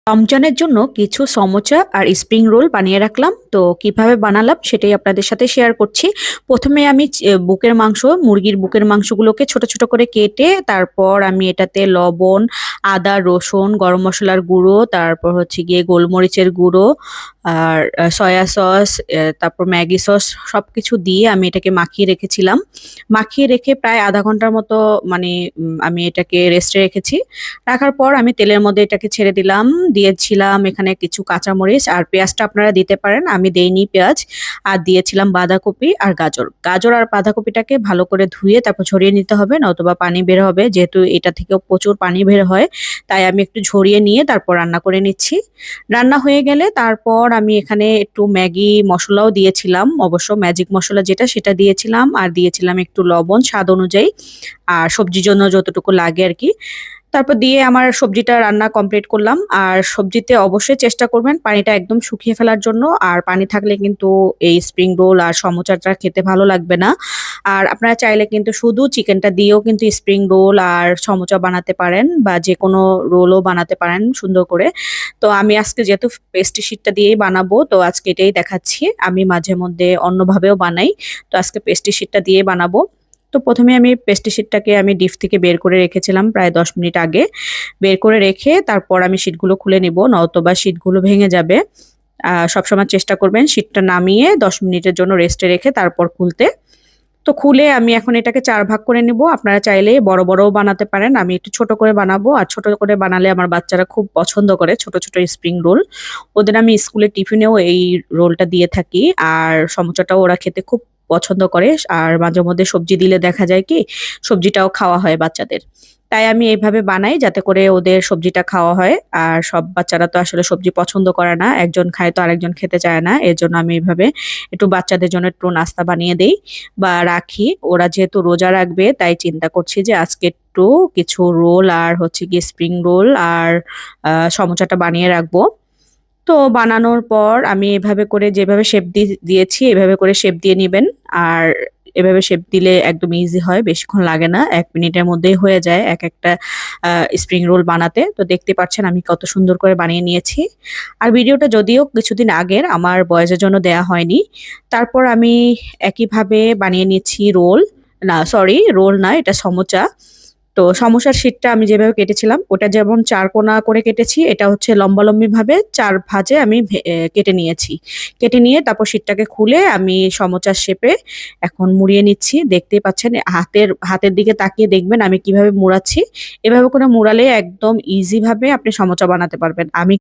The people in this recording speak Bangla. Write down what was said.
রমজানের জন্য কিছু সমোচা আর স্প্রিং রোল বানিয়ে রাখলাম। তো কিভাবে বানালাম সেটাই আপনাদের সাথে শেয়ার করছি। প্রথমে আমি বুকের মাংস, মুরগির বুকের মাংসগুলোকে ছোট ছোট করে কেটে তারপর আমি এটাতে লবণ, আদা, রসুন, গরম মশলার গুঁড়ো, তারপর হচ্ছে গিয়ে গোলমরিচের গুঁড়ো আর সয়া সস, তারপর ম্যাগি সস সবকিছু দিয়ে আমি এটাকে মাখিয়ে রেখেছিলাম। মাখিয়ে রেখে প্রায় আধা ঘন্টার মতো মানে আমি এটাকে রেস্টে রেখেছি। রাখার পর আমি তেলের মধ্যে এটাকে ছেড়ে দিলাম। দিয়েছিলাম এখানে কিছু কাঁচামরিচ আর পেঁয়াজটা আপনারা দিতে পারেন, আমি দেইনি পেঁয়াজ। আর দিয়েছিলাম বাঁধাকপি আর গাজর। গাজর আর বাঁধাকপিটাকে ভালো করে ধুয়ে তারপর ঝরিয়ে নিতে হবে, নতুবা পানি বের হবে, যেহেতু এটা থেকেও প্রচুর পানি বের হয়। তাই আমি একটু ঝরিয়ে নিয়ে তারপর রান্না করে নিচ্ছি। রান্না হয়ে গেলে তারপর আমি এখানে একটু ম্যাগি মশলাও দিয়েছিলাম, অবশ্য ম্যাজিক মশলা যেটা সেটা দিয়েছিলাম, আর দিয়েছিলাম একটু লবণ স্বাদ অনুযায়ী, আর সবজির জন্য যতটুকু লাগে আর কি। তারপর দিয়ে আমার সবজিটা রান্না কমপ্লিট করলাম। আর সবজিতে অবশ্যই চেষ্টা করবেন পানিটা একদম শুকিয়ে ফেলার জন্য, আর পানি থাকলে কিন্তু এই স্প্রিং রোল আর সমোচাটা খেতে ভালো লাগবে না। আর আপনারা চাইলে কিন্তু শুধু চিকেনটা দিয়েও কিন্তু স্প্রিং রোল আর সমোচা বানাতে পারেন, বা যে কোনো রোলও বানাতে পারেন সুন্দর করে। তো আমি আজকে যেহেতু পেস্ট্রি শিটটা দিয়েই বানাবো, তো আজকে এটাই দেখাচ্ছি। আমি মাঝে মধ্যে অন্যভাবেও বানাই, তো আজকে পেস্ট্রি শিটটা দিয়ে বানাবো। তো প্রথমে আমি পেস্ট্রি শিটটাকে আমি ডিপ থেকে বের করে রেখেছিলাম প্রায় 10 মিনিট আগে। বের করে রেখে তারপর আমি শিটগুলো খুলে নিব, নয়তোবা শিটগুলো ভেঙে যাবে। সবসময় চেষ্টা করবেন শিটটা নামিয়ে 10 মিনিটের জন্য রেস্টে রেখে তারপর খুলতে। তো খুলে আমি এখন এটাকে 4 ভাগ করে নিব। আপনারা চাইলে বড় বড়ও বানাতে পারেন, আমি একটু ছোট করে বানাবো। আর ছোট করে বানালে আমার বাচ্চারা খুব পছন্দ করে ছোট ছোট স্প্রিং রোল। ওদের আমি স্কুলের টিফিনেও এই রোলটা দিয়ে থাকি, আর সমোসাটাও ওরা খেতে খুব পছন্দ করে। আর মাঝে মধ্যে সবজি দিলে দেখা যায় কি সবজিটাও খাওয়া হয় বাচ্চাদের। তাই আমি এইভাবে বানাই যাতে করে ওদের সবজিটা খাওয়া হয়। আর সব বাচ্চারা তো আসলে সবজি পছন্দ করে না, একজন খায় তো আরেকজন খেতে চায় না, এর জন্য আমি এইভাবে একটু বাচ্চাদের জন্য একটু নাস্তা বানিয়ে দেই বা রাখি। ওরা যেহেতু রোজা রাখবে তাই চিন্তা করছি যে আজকে একটু কিছু রোল আর হচ্ছে গিয়ে স্প্রিং রোল আর সমোসাটা বানিয়ে রাখবো। তো বানানোর পর আমি এভাবে করে যেভাবে শেপ দিয়েছি এভাবে করে শেপ দিয়ে নিবেন। আর এভাবে শেপ দিলে একদম ইজি হয়, বেশিক্ষণ লাগে না, 1 মিনিটের মধ্যেই হয়ে যায় এক একটা স্প্রিং রোল বানাতে। তো দেখতে পাচ্ছেন আমি কত সুন্দর করে বানিয়ে নিয়েছি। আর ভিডিওটা যদিও কিছুদিন আগের, আমার বয়সের জন্য দেয়া হয়নি। তারপর আমি একইভাবে বানিয়ে নিচ্ছি রোল। না সরি, রোল না, এটা সমোচা। তো সমোসার শীটটা আমি যেভাবে কেটেছিলাম ওটা যেমন 4 কোনা করে কেটেছি, এটা হচ্ছে লম্বালম্বি ভাবে 4 ভাঁজে আমি কেটে নিয়েছি। কেটে নিয়ে তারপর শীটটাকে খুলে আমি সমোচার শেপে এখন মুড়িয়ে নিচ্ছি। দেখতেই পাচ্ছেন, হাতের হাতের দিকে তাকিয়ে দেখবেন আমি কিভাবে মুড়াচ্ছি। এভাবে করে মুড়ালে একদম ইজি ভাবে আপনি সমোচা বানাতে পারবেন। আমি